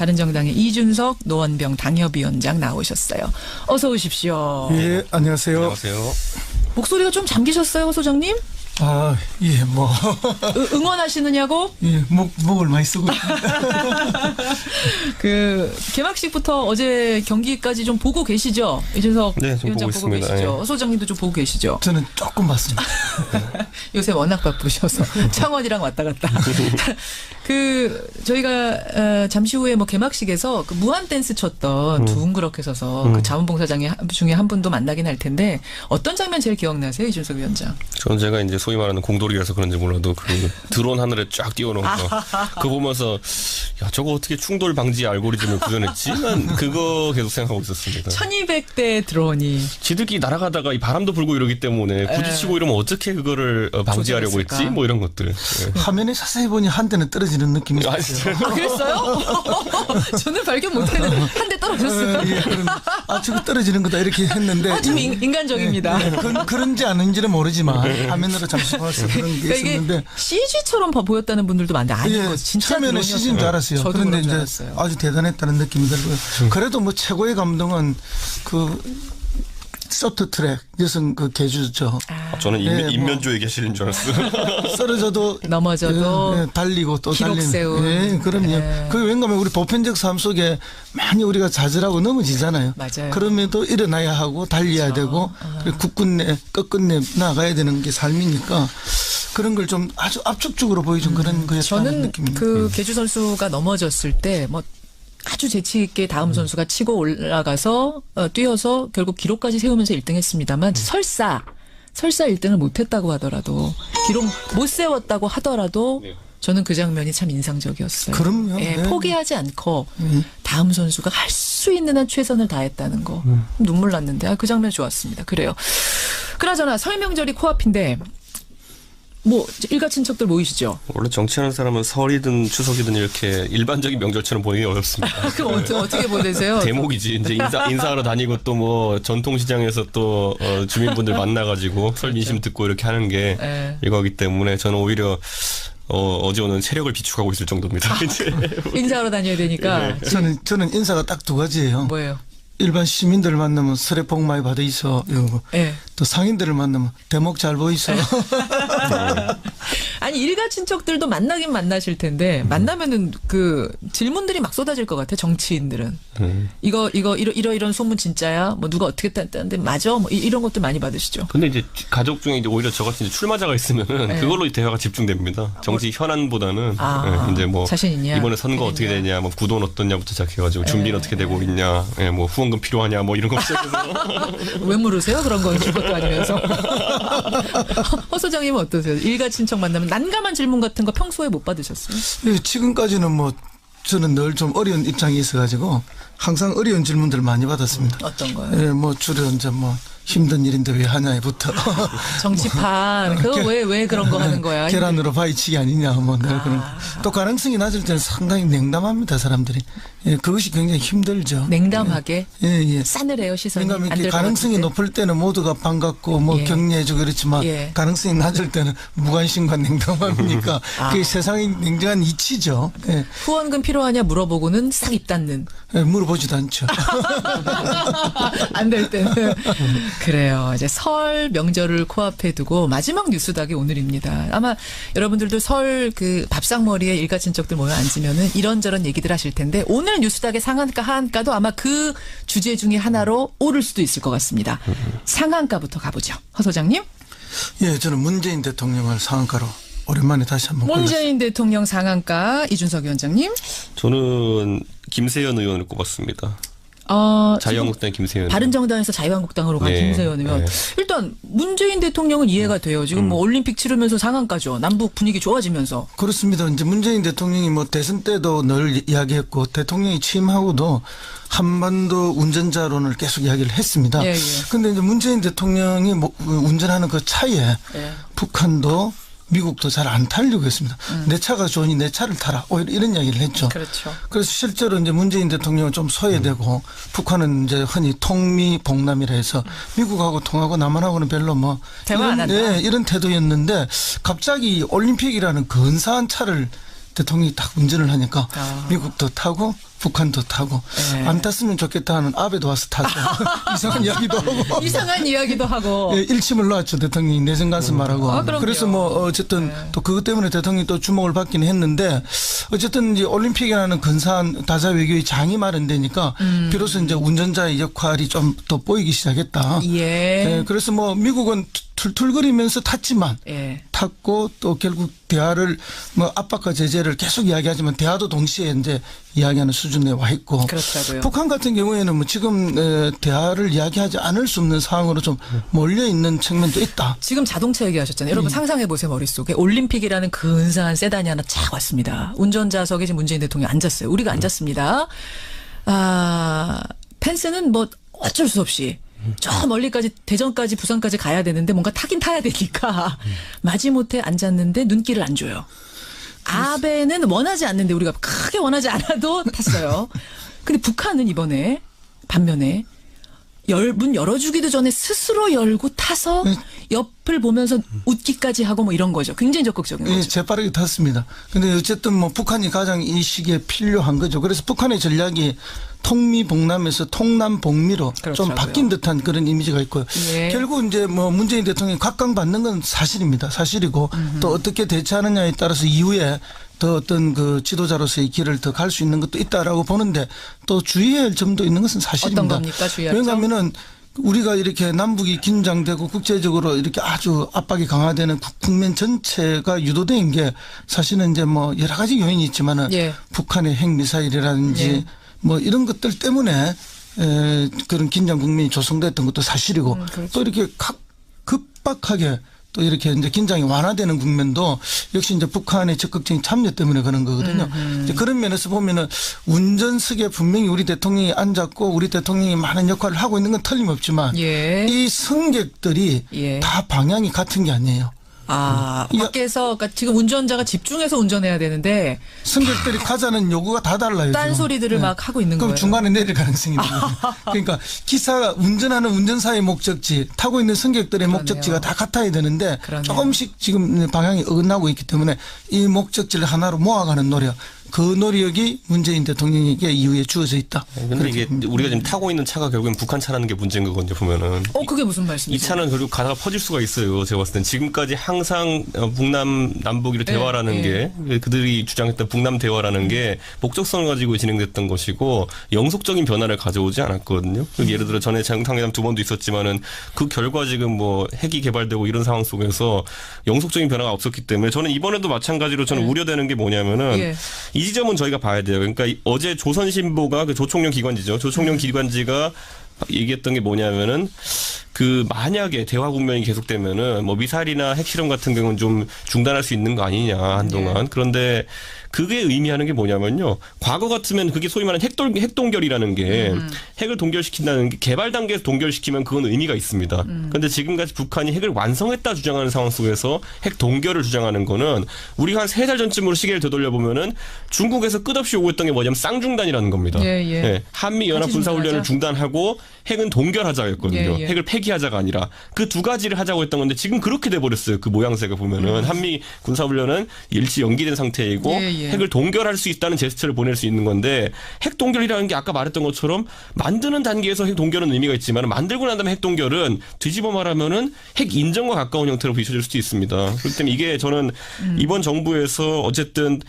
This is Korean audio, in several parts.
바른정당의 이준석 노원병 당협위원장 나오셨어요. 어서 오십시오. 예, 안녕하세요. 안녕하세요. 목소리가 좀 잠기셨어요, 허 소장님? 아, 예, 뭐. 응원하시느냐고? 예, 목을 많이 쓰고 있습니다. 그 개막식부터 어제 경기까지 좀 보고 계시죠? 이준석 네, 좀 위원장 보고 보고 있습니다. 계시죠? 예. 허 소장님도 좀 보고 계시죠? 저는 조금 봤습니다. 요새 워낙 바쁘셔서 창원이랑 왔다 갔다. 저희가 잠시 후에 뭐 개막식에서 그 무한 댄스 췄던 둥그렇게 서서 그 자원봉사장 중에 한 분도 만나긴 할 텐데 어떤 장면 제일 기억나세요, 이준석 위원장? 저는 제가 이제 소위 말하는 공돌이라서 그런지 몰라도 그 드론 하늘에 쫙 띄워놓은 거 그거 보면서 야 저거 어떻게 충돌 방지 알고리즘을 구현했지? 난 그거 계속 생각하고 있었습니다. 1200대 드론이 지들끼리 날아가다가 이 바람도 불고 이러기 때문에 부딪히고 이러면 어떻게 그거를 방지하려고 조절했을까? 했지? 뭐 이런 것들. 예. 화면에 자세히 보니 한 대는 떨어지는 느낌이 아, 있어요. 진짜요? 그랬어요? 저는 발견 못했는데 한 대 떨어졌어요. 예, 저거 떨어지는 거다 이렇게 했는데. 좀 인간적입니다. 그런지 아닌지는 모르지만 화면으로 잠시 봐서 그런 게 그러니까 이게 있었는데. CG처럼 보였다는 분들도 많은데 아니고 예, 진짜 처음에는 CG인 줄 알았어요. 저도 그런데 그런 줄 이제 알았어요. 아주 대단했다는 느낌이 들고요. 그래도 뭐 최고의 감동은 그 쇼트트랙 여성 그 개주죠. 저는 예, 뭐. 인면조 얘기하시는 줄 알았어요. 쓰러져도 넘어져도 달리고 또 기록 달리는. 세운. 예, 그럼요. 예. 그 왠가면 우리 보편적 삶 속에 많이 우리가 좌절하고 넘어지잖아요. 맞아요. 그럼에도 일어나야 하고 달려야 되고 그리고 굳건내 끝끝내 나가야 되는 게 삶이니까 그런 걸 좀 아주 압축적으로 보여준 그런 거였다는 저는 느낌입니다. 그 개주 선수가 넘어졌을 때 뭐 아주 재치 있게 다음 선수가 치고 올라가서 뛰어서 결국 기록까지 세우면서 1등했습니다만 설사 1등을 못했다고 하더라도 기록 못 세웠다고 하더라도 저는 그 장면이 참 인상적이었어요. 그럼요. 예, 네. 포기하지 않고 다음 선수가 할 수 있는 한 최선을 다했다는 거 눈물 났는데 그 장면 좋았습니다. 그래요. 그나저나 설 명절이 코앞인데 뭐 일가 친척들 모이시죠? 원래 정치하는 사람은 설이든 추석이든 이렇게 일반적인 명절처럼 보내기 어렵습니다. 그럼 어떻게 보내세요? 대목이지. 이제 인사하러 다니고 또 뭐 전통시장에서 또 주민분들 만나가지고 설 민심 듣고 이렇게 하는 게 네. 이거기 때문에 저는 오히려 어제 오는 체력을 비축하고 있을 정도입니다. 인사하러 다녀야 되니까. 저는 인사가 딱 두 가지예요. 뭐예요? 일반 시민들을 만나면 설에 복 많이 받아 있어 이러고 예. 또 상인들을 만나면 대목 잘 보이소. 아니 일가 친척들도 만나긴 만나실 텐데 만나면은 그 질문들이 막 쏟아질 것 같아 정치인들은. 이거 이런 소문 진짜야? 뭐 누가 어떻게 했다는데 맞아? 뭐 이런 것들 많이 받으시죠. 근데 이제 가족 중에 이제 오히려 저같이 이제 출마자가 있으면은 그걸로 대화가 집중됩니다. 정치 현안보다는 이제 뭐 자신 있냐? 이번에 선거 어떻게 되냐, 뭐 구도는 어떻냐부터 시작해가지고 준비는 어떻게 되고 있냐, 뭐 후원금 필요하냐, 뭐 이런 거 시작해서. 왜 물으세요? 그런 건 줄 것도 아니면서. 허 소장님은 어떠세요? 일가 친척 만나면 난감한 질문 같은 거 평소에 못 받으셨어요? 예, 지금까지는 뭐 저는 늘 좀 어려운 입장이 있어가지고 항상 어려운 질문들을 많이 받았습니다. 어떤 거요? 예, 뭐 주로 이제 뭐 힘든 일인데 왜 하냐부터 정치판 그거 왜 그런 거 하는 거야? 계란으로 바위치기 아니냐 뭐 늘 그런 거. 또 가능성이 낮을 때는 상당히 냉담합니다 사람들이. 예, 그것이 굉장히 힘들죠. 냉담하게 예. 싸늘해요 시선이. 그러니까 안 이렇게 될 것 가능성이 같은데. 높을 때는 모두가 반갑고 뭐 예. 격려해주고 그렇지만 예. 가능성이 낮을 때는 무관심과 냉담합니까? 그게 세상의 냉정한 이치죠. 예. 후원금 필요하냐 물어보고는 싹 입 닫는. 예, 물어보지도 않죠. 안 될 때는. 그래요. 이제 설 명절을 코앞에 두고 마지막 뉴스닥이 오늘입니다. 아마 여러분들도 설 그 밥상머리에 일가 친척들 모여 앉으면은 이런저런 얘기들 하실 텐데 오늘 뉴스닥의 상한가 하한가도 아마 그 주제 중에 하나로 오를 수도 있을 것 같습니다. 상한가부터 가보죠. 허 소장님. 예, 저는 문재인 대통령을 상한가로 오랜만에 다시 한번 문재인 대통령 상한가 이준석 위원장님. 저는 김세연 의원을 꼽았습니다. 자유한국당 김세연. 바른정당에서 자유한국당으로 간 네, 김세연 의원. 네. 일단 문재인 대통령은 이해가 돼요. 지금 뭐 올림픽 치르면서 상한가죠. 남북 분위기 좋아지면서. 그렇습니다. 이제 문재인 대통령이 뭐 대선 때도 늘 이야기했고 대통령이 취임하고도 한반도 운전자론을 계속 이야기를 했습니다. 예. 그런데 이제 문재인 대통령이 뭐 운전하는 그 차에 예. 북한도 미국도 잘 안 타려고 했습니다. 내 차가 좋으니 내 차를 타라. 오히려 이런 이야기를 했죠. 그렇죠. 그래서 실제로 이제 문재인 대통령은 좀 소외되고 북한은 이제 흔히 통미봉남이라 해서 미국하고 통하고 남한하고는 별로 뭐 대화 안 한다. 이런 태도였는데 갑자기 올림픽이라는 근사한 차를 대통령이 딱 운전을 하니까 아. 미국도 타고 북한도 타고 네. 안 탔으면 좋겠다 하는 아베도 와서 타고 이상한 이야기도 하고 이상한 이야기도 하고. 예, 일침을 놨죠. 대통령이 내정 가서 말하고. 아, 그럼요. 그래서 뭐 어쨌든 또 그것 때문에 대통령이 또 주목을 받긴 했는데 어쨌든 이제 올림픽이라는 근사한 다자 외교의 장이 마련되니까 비로소 이제 운전자의 역할이 좀 더 보이기 시작했다. 예. 예, 그래서 뭐 미국은 툴툴거리면서 탔지만 예. 탔고 또 결국 대화를 뭐 압박과 제재를 계속 이야기하지만 대화도 동시에 이제 이야기하는 수준에 와 있고. 그렇다고요. 북한 같은 경우에는 뭐 지금 대화를 이야기하지 않을 수 없는 상황으로 좀 몰려 있는 측면도 있다. 지금 자동차 얘기하셨잖아요. 여러분 상상해 보세요. 머릿속에 올림픽이라는 근사한 세단이 하나 쫙 왔습니다. 운전자석에 지금 문재인 대통령이 앉았어요. 우리가 앉았습니다. 아, 펜스는 뭐 어쩔 수 없이 저 멀리까지 대전까지 부산까지 가야 되는데 뭔가 타긴 타야 되니까 마지못해 앉았는데 눈길을 안 줘요. 아베는 원하지 않는데 우리가 크게 원하지 않아도 탔어요. 근데 북한은 이번에 반면에 문 열어주기도 전에 스스로 열고 타서 옆을 보면서 웃기까지 하고 뭐 이런 거죠. 굉장히 적극적인 예, 거죠. 재빠르게 탔습니다. 근데 어쨌든 뭐 북한이 가장 이 시기에 필요한 거죠. 그래서 북한의 전략이 통미봉남에서 통남봉미로 좀 그렇더라고요. 바뀐 듯한 그런 이미지가 있고요. 예. 결국 이제 뭐 문재인 대통령이 각광받는 건 사실입니다. 사실이고 또 어떻게 대처하느냐에 따라서 이후에 더 어떤 그 지도자로서의 길을 더 갈 수 있는 것도 있다라고 보는데 또 주의해야 할 점도 있는 것은 사실입니다. 어떤 겁니까? 주의할 점? 왜냐하면은 우리가 이렇게 남북이 긴장되고 국제적으로 이렇게 아주 압박이 강화되는 국면 전체가 유도된 게 사실은 이제 뭐 여러 가지 요인이 있지만은 예. 북한의 핵미사일이라든지 예. 뭐 이런 것들 때문에 그런 긴장 국면이 조성됐던 것도 사실이고 그렇죠. 또 이렇게 급박하게 또 이렇게 이제 긴장이 완화되는 국면도 역시 이제 북한의 적극적인 참여 때문에 그런 거거든요. 이제 그런 면에서 보면은 운전석에 분명히 우리 대통령이 앉았고 우리 대통령이 많은 역할을 하고 있는 건 틀림없지만 예. 이 승객들이 예. 다 방향이 같은 게 아니에요. 아, 밖에서 그러니까 지금 운전자가 집중해서 운전해야 되는데 승객들이 가자는 요구가 다 달라요. 딴 지금. 소리들을 네. 막 하고 있는 그럼 거예요. 중간에 내릴 가능성이 있는 거예요. 그러니까 기사가 운전하는 운전사의 목적지, 타고 있는 승객들의 그러네요. 목적지가 다 같아야 되는데 그러네요. 조금씩 지금 방향이 어긋나고 있기 때문에 이 목적지를 하나로 모아가는 노력, 그 노력이 문재인 대통령에게 이후에 주어져 있다. 근데 이게 우리가 지금 타고 있는 차가 결국엔 북한 차라는 게 문제인 거거든요, 보면은. 그게 무슨 이 말씀이세요? 차는 결국 가다가 퍼질 수가 있어요. 제가 봤을 땐 지금까지 항상 북남 남북이 대화라는 게 그들이 주장했던 북남 대화라는 게 목적성을 가지고 진행됐던 것이고 영속적인 변화를 가져오지 않았거든요. 예를 들어 전에 정상회담 2번도 있었지만은 그 결과 지금 뭐 핵이 개발되고 이런 상황 속에서 영속적인 변화가 없었기 때문에 저는 이번에도 마찬가지로 저는 우려되는 게 뭐냐면은 예. 이 지점은 저희가 봐야 돼요. 그러니까 어제 조선신보가 그 조총련 기관지죠. 조총련 기관지가 얘기했던 게 뭐냐면은 그 만약에 대화 국면이 계속되면은 뭐 미사일이나 핵실험 같은 경우는 좀 중단할 수 있는 거 아니냐 한동안. 그런데 그게 의미하는 게 뭐냐면요. 과거 같으면 그게 소위 말하는 핵동결이라는 게 핵을 동결시킨다는 게 개발 단계에서 동결시키면 그건 의미가 있습니다. 그런데 지금까지 북한이 핵을 완성했다 주장하는 상황 속에서 핵 동결을 주장하는 거는 우리가 한 3달 전쯤으로 시계를 되돌려보면은 중국에서 끝없이 요구했던 게 뭐냐면 쌍중단이라는 겁니다. 예. 한미 연합 군사 훈련을 중단하고 핵은 동결하자였거든요. 예. 핵을 폐기하자가 아니라 그 두 가지를 하자고 했던 건데 지금 그렇게 돼 버렸어요. 그 모양새가 보면은 한미 군사 훈련은 일치 연기된 상태이고 핵을 동결할 수 있다는 제스처를 보낼 수 있는 건데 핵 동결이라는 게 아까 말했던 것처럼 만드는 단계에서 핵 동결은 의미가 있지만 만들고 난 다음에 핵 동결은 뒤집어 말하면은 핵 인정과 가까운 형태로 비춰질 수도 있습니다. 그렇기 때문에 이게 저는 이번 정부에서 어쨌든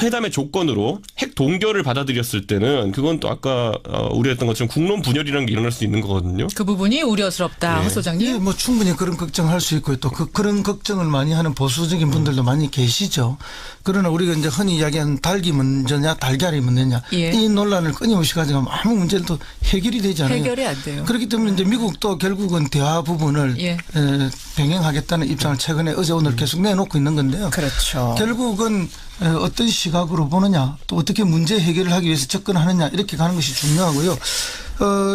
회담의 조건으로 핵 동결을 받아들였을 때는 그건 또 아까 우려했던 것처럼 국론 분열이라는 게 일어날 수 있는 거거든요. 그 부분이 우려스럽다. 허 소장님. 예, 뭐 충분히 그런 걱정할 수 있고 또 그런 걱정을 많이 하는 보수적인 분들도 많이 계시죠. 그러나 우리가 이제 흔히 이야기하는 닭이 문제냐 달걀이 문제냐 이 논란을 끊임없이 가져가면 아무 문제도 또 해결이 되지 않아요. 해결이 안 돼요. 그렇기 때문에 이제 미국도 결국은 대화 부분을 병행하겠다는 입장을 최근에 어제 오늘 계속 내놓고 있는 건데요. 그렇죠. 결국은 어떤 시각으로 보느냐 또 어떻게 문제 해결을 하기 위해서 접근하느냐 이렇게 가는 것이 중요하고요.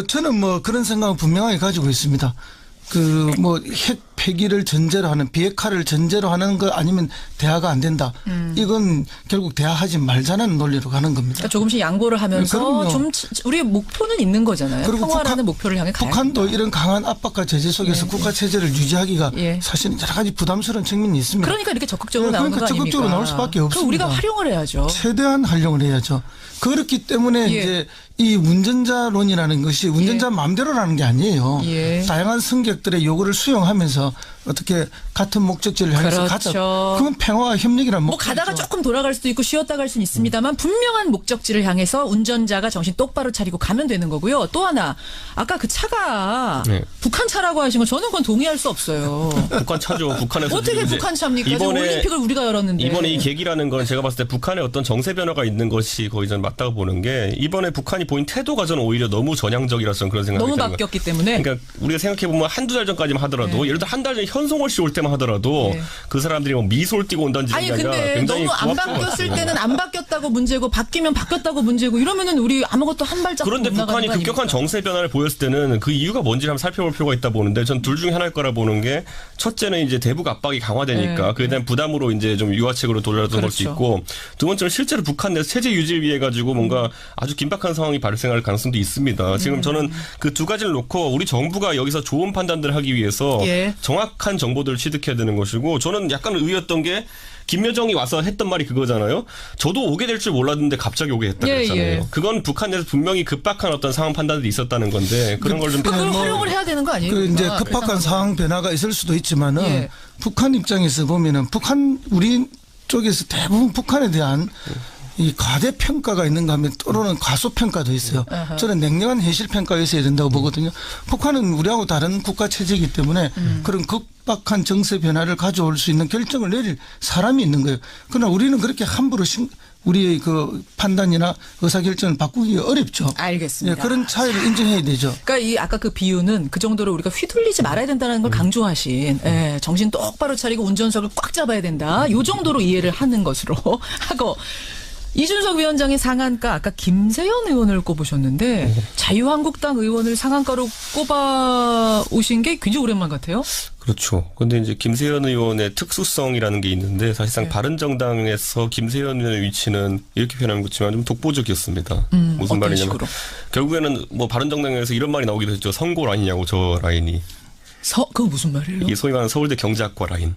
저는 뭐 그런 생각을 분명하게 가지고 있습니다. 그 뭐 핵 폐기를 전제로 하는 비핵화를 전제로 하는 거 아니면 대화가 안 된다. 이건 결국 대화하지 말자는 논리로 가는 겁니다. 그러니까 조금씩 양보를 하면서 그럼요. 좀 우리의 목표는 있는 거잖아요. 그리고 평화라는 목표를 향해 가야 북한도 된다. 이런 강한 압박과 제재 속에서 국가 체제를 유지하기가 사실은 여러 가지 부담스러운 측면이 있습니다. 그러니까 이렇게 적극적으로 나오는 그러니까 거 아닙니까? 적극적으로 나올 수밖에 없습니다. 그럼 우리가 활용을 해야죠. 최대한 활용을 해야죠. 그렇기 때문에 이제 이 운전자론이라는 것이 운전자 마음대로라는 게 아니에요. 다양한 승객들의 요구를 수용하면서 어떻게 같은 목적지를 향해서 가자. 그건 평화와 협력이란 뭐 목적이죠. 가다가 조금 돌아갈 수도 있고 쉬었다 갈 수는 있습니다만 분명한 목적지를 향해서 운전자가 정신 똑바로 차리고 가면 되는 거고요. 또 하나 아까 그 차가 북한 차라고 하신 거 저는 그건 동의할 수 없어요. 북한 차죠. 북한에서 어떻게 북한 차입니까? 지금 올림픽을 우리가 열었는데. 이번에 이 계기라는 건 제가 봤을 때 북한의 어떤 정세 변화가 있는 것이 거의 전 맞다고 보는 게 이번에 북한이 보인 태도가 저는 오히려 너무 전향적이라서 저는 그런 생각이 너무 드는 바뀌었기 때문에. 그러니까 우리가 생각해보면 한두 달 전까지만 하더라도 예를 들어 한 달 전에 현송월 씨 올 때만 하더라도 그 사람들이 뭐 미소를 띠고 온다는 아니 게 아니라 근데 굉장히 너무 안 바뀌었을 때는 안 바뀌었다고 문제고 바뀌면 바뀌었다고 문제고 이러면은 우리 아무것도 한 발짝 그런데 못 나가는 북한이 거 급격한 아닙니까? 정세 변화를 보였을 때는 그 이유가 뭔지를 한번 살펴볼 필요가 있다 보는데 전 둘 중에 하나일 거라 보는 게 첫째는 이제 대북 압박이 강화되니까 그에 대한 부담으로 이제 좀 유화책으로 돌아왔던 걸 수 있고 두 번째는 실제로 북한 내에서 체제 유지를 위해 가지고 뭔가 아주 긴박한 상황이 발생할 가능성도 있습니다. 지금 저는 그 두 가지를 놓고 우리 정부가 여기서 좋은 판단들을 하기 위해서 정확한 정보들을 취득해야 되는 것이고 저는 약간 의외였던 게 김여정이 와서 했던 말이 그거잖아요. 저도 오게 될 줄 몰랐는데 갑자기 오게 했다 그랬잖아요. 그건 북한 내에서 분명히 급박한 어떤 상황 판단들이 있었다는 건데 그런 걸 좀 그걸 활용을 해야 되는 거 아니에요? 그 이제 그러니까 급박한 상황 변화가 있을 수도 있지만은 북한 입장에서 보면은 우리 쪽에서 대부분 북한에 대한 이 과대평가가 있는가 하면 또는 과소평가도 있어요. 저는 냉정한 현실평가가 있어야 된다고 보거든요. 북한은 우리하고 다른 국가 체제이기 때문에 그런 급박한 정세 변화를 가져올 수 있는 결정을 내릴 사람이 있는 거예요. 그러나 우리는 그렇게 함부로 우리의 그 판단이나 의사결정을 바꾸기 어렵죠. 알겠습니다. 그런 차이를 인정해야 되죠. 그러니까 이 아까 그 비유는 그 정도로 우리가 휘둘리지 말아야 된다는 걸 강조하신 정신 똑바로 차리고 운전석을 꽉 잡아야 된다. 요 정도로 이해를 하는 것으로 하고 이준석 위원장의 상한가 아까 김세연 의원을 꼽으셨는데 자유한국당 의원을 상한가로 꼽아 오신 게 굉장히 오랜만 같아요. 그렇죠. 그런데 이제 김세연 의원의 특수성이라는 게 있는데 사실상 바른정당에서 김세연 의원의 위치는 이렇게 표현하면 그렇지만 좀 독보적이었습니다. 무슨 말이냐면 식으로? 결국에는 뭐 바른정당에서 이런 말이 나오기도 했죠. 선고 라인이냐고 저 라인이. 그거 무슨 말이에요? 이 소위 말하는 서울대 경제학과 라인.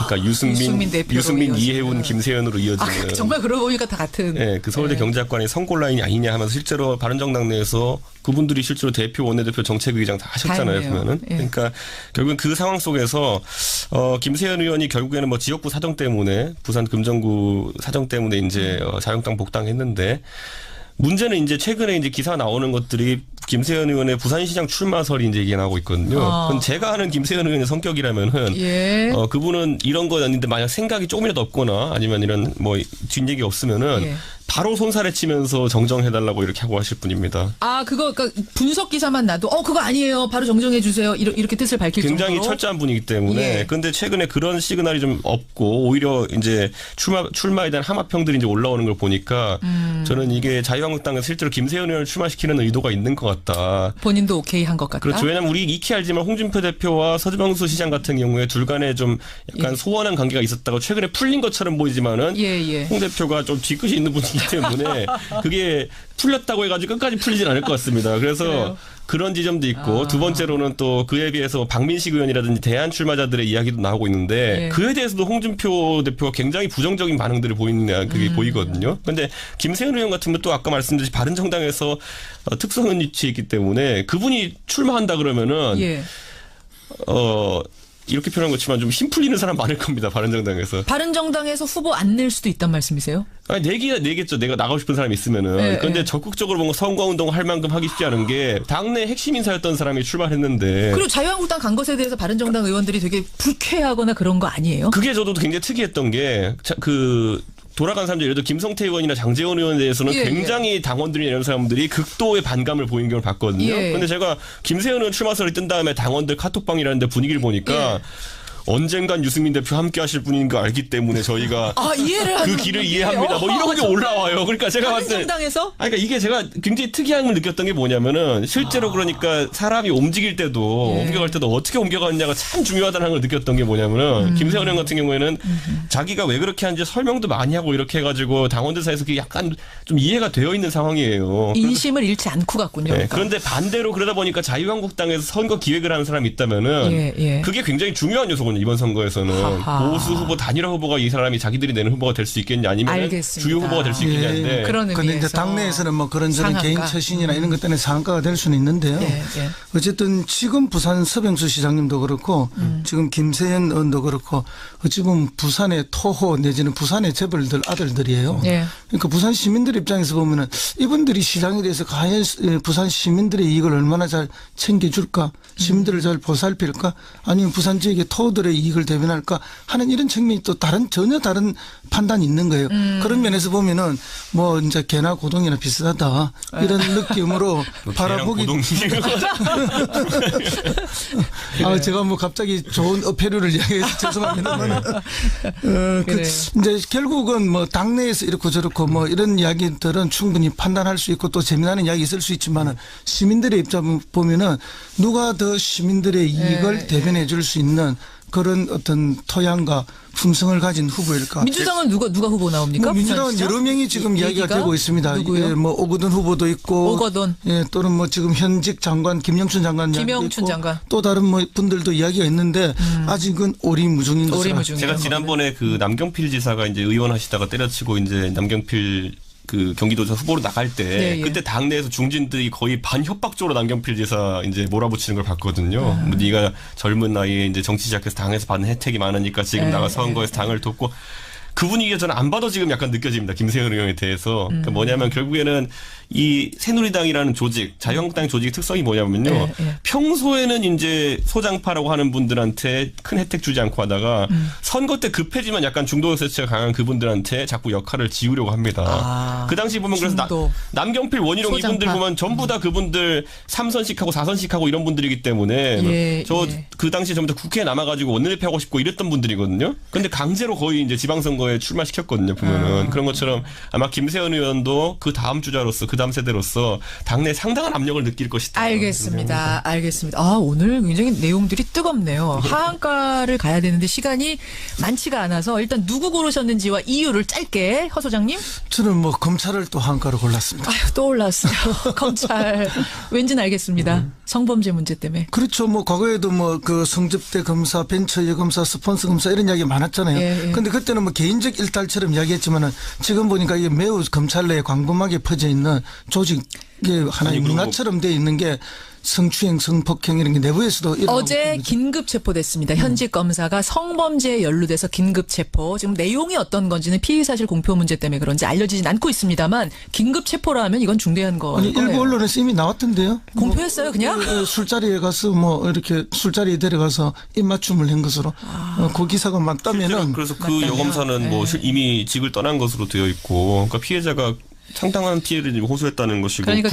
그러니까 유승민 이해운, 김세연으로 이어지는. 정말 그러고 보니까 다 같은. 네, 그 서울대 경제학과의 선고 라인이 아니냐 하면서 실제로 바른정당 내에서 그분들이 실제로 대표, 원내대표, 정책의장 다 하셨잖아요. 보면은. 그러니까 결국은 그 상황 속에서 김세연 의원이 결국에는 뭐 지역구 사정 때문에 부산 금정구 사정 때문에 이제 자유한국당 복당했는데. 문제는 이제 최근에 이제 기사 나오는 것들이 김세연 의원의 부산시장 출마설이 이제 이게 나오고 있거든요. 그건 제가 아는 김세연 의원의 성격이라면은 그분은 이런 거 아닌데 만약 생각이 조금이라도 없거나 아니면 이런 뭐 뒷얘기 없으면은 바로 손살에 치면서 정정해달라고 이렇게 하고 하실 분입니다. 그러니까 분석 기사만 나도 그거 아니에요. 바로 정정해 주세요. 이렇게 뜻을 밝힐 굉장히 정도로. 철저한 분이기 때문에. 그런데 최근에 그런 시그널이 좀 없고 오히려 이제 출마에 대한 함합평들이 이제 올라오는 걸 보니까 저는 이게 자유한국당에서 실제로 김세연 의원을 출마시키는 의도가 있는 것 같다. 본인도 오케이 한 것 같다. 그렇죠. 왜냐하면 우리 익히 알지만 홍준표 대표와 서주병수 시장 같은 경우에 둘 간에 좀 약간 소원한 관계가 있었다고 최근에 풀린 것처럼 보이지만은 홍 대표가 좀 뒤끝이 있는 분이기 때문에 그게 풀렸다고 해가지고 끝까지 풀리진 않을 것 같습니다. 그래서 그런 지점도 있고 두 번째로는 또 그에 비해서 박민식 의원이라든지 대안 출마자들의 이야기도 나오고 있는데 그에 대해서도 홍준표 대표가 굉장히 부정적인 반응들을 보이는 그게 보이거든요. 그런데 김세연 의원 같은 경우 또 아까 말씀드린 바른정당에서 특수한 위치에 있기 때문에 그분이 출마한다 그러면은 이렇게 표현한 것지만 좀 힘 풀리는 사람 많을 겁니다. 바른정당에서. 바른정당에서 후보 안 낼 수도 있단 말씀이세요? 아니, 내겠죠. 내가 나가고 싶은 사람이 있으면은. 그런데 적극적으로 뭔가 선거운동을 할 만큼 하기 쉽지 않은 게 당내 핵심 인사였던 사람이 출마했는데. 그리고 자유한국당 간 것에 대해서 바른정당 의원들이 되게 불쾌하거나 그런 거 아니에요? 그게 저도 굉장히 특이했던 게 돌아간 사람들 예를 들어 김성태 의원이나 장제원 의원에 대해서는 굉장히 당원들이나 이런 사람들이 극도의 반감을 보이는 걸 봤거든요. 그런데 제가 김세연 의원 출마설이 뜬 다음에 당원들 카톡방이라는 데 분위기를 보니까 언젠간 유승민 대표 함께 하실 분인 거 알기 때문에 저희가 이해를 그 길을 이해합니다. 뭐 이런 게 올라와요. 그러니까 제가 봤을 때 정당에서 그러니까 이게 제가 굉장히 특이함을 느꼈던 게 뭐냐면은 실제로 그러니까 사람이 움직일 때도 옮겨갈 때도 어떻게 옮겨가느냐가 참 중요하다는 걸 느꼈던 게 뭐냐면은 김세현 의원 같은 경우에는 자기가 왜 그렇게 하는지 설명도 많이 하고 이렇게 해가지고 당원들 사이에서 그게 약간 좀 이해가 되어 있는 상황이에요. 인심을 잃지 않고 갔군요. 네, 그러니까. 그런데 반대로 그러다 보니까 자유한국당에서 선거 기획을 하는 사람이 있다면은 그게 굉장히 중요한 요소거든요. 이번 선거에서는 보수 후보 단일화 후보가 이 사람이 자기들이 내는 후보가 될 수 있겠냐 아니면 알겠습니다. 주요 후보가 될 수 있겠냐인데 그런 근데 의미에서 이제 당내에서는 뭐 그런저런 상한가. 개인 처신이나 이런 것 때문에 상한가가 될 수는 있는데요. 어쨌든 지금 부산 서병수 시장님도 그렇고 지금 김세현 의원도 그렇고 어찌 보면 부산의 토호 내지는 부산의 재벌들 아들들이에요. 그러니까 부산 시민들 입장에서 보면은 이분들이 시장에 대해서 과연 부산 시민들의 이익을 얼마나 잘 챙겨줄까, 시민들을 잘 보살필까, 아니면 부산 지역의 토호들의 이익을 대변할까 하는 이런 측면이 또 전혀 다른 판단이 있는 거예요. 그런 면에서 보면은 뭐 이제 개나 고동이나 비슷하다 이런 느낌으로 바라보기. 제가 뭐 갑자기 좋은 어패류를 이야기해서 죄송합니다만, 이제 결국은 뭐 당내에서 이렇고 저렇고 뭐 이런 이야기들은 충분히 판단할 수 있고 또 재미나는 이야기 있을 수 있지만은 시민들의 입장 보면은 누가 더 시민들의 이익을 대변해 줄 수 있는 그런 어떤 토양과 품성을 가진 후보일까? 민주당은 누가 후보 나옵니까? 민주당은 여러 명이 지금 이야기가 되고 있습니다. 누구요? 뭐 오거돈 후보도 있고, 오거돈. 또는 뭐 지금 현직 장관 김영춘 장관 이야기도 있고, 또 다른 뭐 분들도 이야기가 있는데 아직은 오리무중인 것으로. 제가 지난번에 그 남경필 지사가 이제 의원 하시다가 때려치고 이제 남경필 그 경기도지사 후보로 나갈 때 그때 당내에서 중진들이 거의 반협박적으로 남경필 지사 이제 몰아붙이는 걸 봤거든요. 뭐 네가 젊은 나이에 이제 정치 시작해서 당에서 받는 혜택이 많으니까 지금 나가 선거에서 당을 돕고 그 분위기가 저는 안 봐도 지금 약간 느껴집니다. 김세현 의원에 대해서. 그러니까 뭐냐면 결국에는 이 새누리당이라는 조직, 자유한국당 조직의 특성이 뭐냐면요. 평소에는 이제 소장파라고 하는 분들한테 큰 혜택 주지 않고 하다가 선거 때 급해지면 약간 중도세체가 강한 그분들한테 자꾸 역할을 지우려고 합니다. 그 당시 보면 그래서 남경필, 원희룡 소장파. 이분들 보면 전부 다 그분들 3선씩하고 4선씩하고 이런 분들이기 때문에 그 당시에 전부 다 국회에 남아가지고 원내대표 하고 싶고 이랬던 분들이거든요. 근데 강제로 거의 이제 지방선거에 출마시켰거든요. 보면은 그런 것처럼 아마 김세현 의원도 그 다음 주자로서 그 다음 세대로서 당내 상당한 압력을 느낄 것이다. 알겠습니다. 오늘 굉장히 내용들이 뜨겁네요. 하한가를 가야 되는데 시간이 많지가 않아서 일단 누구 고르셨는지와 이유를 짧게 허 소장님. 저는 뭐 검찰을 또 하한가로 골랐습니다. 또 올랐어요. 검찰. 왠지는 알겠습니다. 성범죄 문제 때문에. 그렇죠. 뭐 과거에도 뭐 그 성접대 검사, 벤처 검사, 스폰서 검사 이런 이야기 많았잖아요. 그런데 그때는 뭐 개인적 일탈처럼 이야기했지만은 지금 보니까 이게 매우 검찰 내에 광범하게 퍼져 있는 조직의 하나의 문화처럼 돼 있는 게 성추행, 성폭행 이런 게 내부에서도 어제 긴급 체포됐습니다. 현직 검사가 성범죄에 연루돼서 긴급 체포. 지금 내용이 어떤 건지는 피의사실 공표 문제 때문에 그런지 알려지진 않고 있습니다.만 긴급 체포라 하면 이건 중대한 거예요. 일부 언론에서 이미 나왔던데요. 공표했어요, 그냥? 술자리에 가서 뭐 이렇게 술자리에 데려가서 입맞춤을 한 것으로 그 기사가 맞다면은. 그래서 그 여검사는 뭐 이미 직을 떠난 것으로 되어 있고, 그러니까 피해자가 상당한 피해를 호소했다는 것이고 그러니까